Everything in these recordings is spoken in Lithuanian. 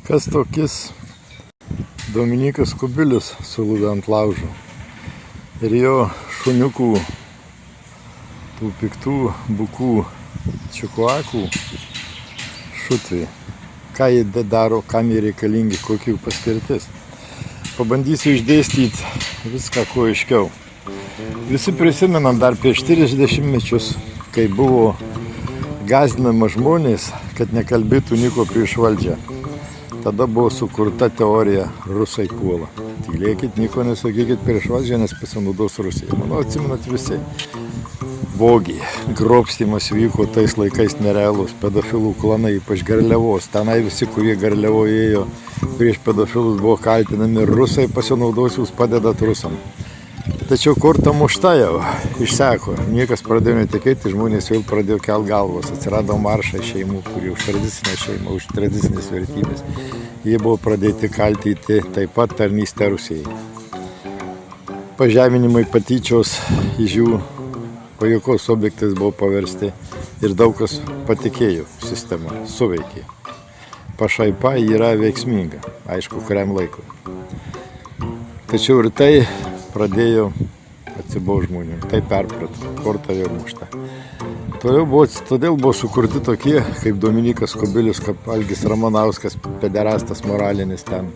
Kas tokis Dominykas Kubilius sulūda ant laužo ir jo šuniukų, tų piktų bukų čikuakų šutvai. Ką jie daro, kam jie reikalingi, kokių paskirtis. Pabandysiu išdėstyti viską kuo aiškiau. Visi prisimenam dar prieš 40 mečius, kai buvo gąsdinama žmonės, kad nekalbėtų nieko prieš valdžią. Tada buvo sukurta teorija rusai puola. Tylėkit, nieko nesakykit prieš valdžią, nes pasinaudos Rusija. Manau, atsimenat visi. Vogiai, grobstymas vyko tais laikais nerealus, pedofilų klanai, ypač Garliavos. Tenai visi, kurie Garliavoje ėjo prieš pedofilus, buvo kaltinami. Rusai pasinaudos, jūs padedat rusam. Tačiau kur ta mušta jau išseko, niekas pradėjo netikėti, žmonės jau pradėjo kelt galvos, atsirado maršai šeimų, kurie už tradicinę šeimą, už tradicinės vertybės. Jie buvo pradėti kaltyti taip pat tarnystę Rusijai. Pažeminimai, patyčios iš jų pajuokos objektais buvo paversti ir daug kas patikėjo sistema, suveikė. Pašaipa yra veiksminga, aišku, kuriam laikui. Tačiau ir tai pradėjo atsibaus žmonių, tai perprato, korta vėl mušta. Todėl buvo sukurti tokie, kaip Dominykas Kubilius, kaip Algis Ramanauskas, pederastas moralinis ten.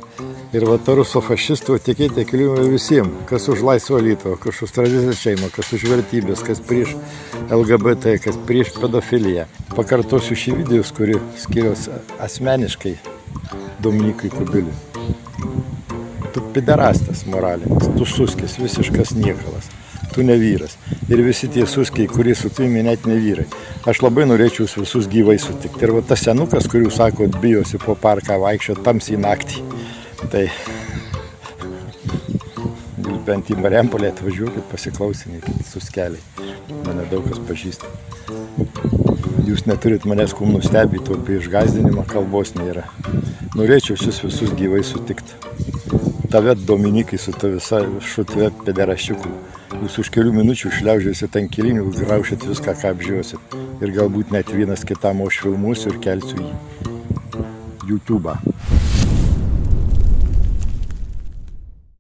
Ir vataruso fašistų tikėti keliuoja visiems, kas už laisvą Lietuvą, kas už tradicinę šeimą, kas už vertybės, kas prieš LGBT, kas prieš pedofiliją. Pakartosiu šį video, kurį skiriaus asmeniškai Dominykui Kubiliui. Tu pederastas moralinis, tu suskis, visiškas niekalas, tu ne vyras. Ir visi tie suskiai, kurie su tavimi net ne vyrai. Aš labai norėčiau visus gyvai sutikti. Ir va tas senukas, kurių sakot, bijosi po parką vaikščio tamsiai naktį. Tai bent į Marijampolę atvažiuokit, pasiklausinėkit suskeliai. Mane daug kas pažįsta. Jūs neturit manęs kuom nustebyti, apie išgąsdinimą kalbos nėra. Norėčiau visus gyvai sutikti. Tave, Dominikai, su ta visa šutve pederaščiukų. Jūs už kelių minučių šliaužiuosit ant kilinių, graušit viską, ką apžiūrėsit. Ir galbūt net vienas kitam aš filmuosiu ir kelsiu į YouTube'ą.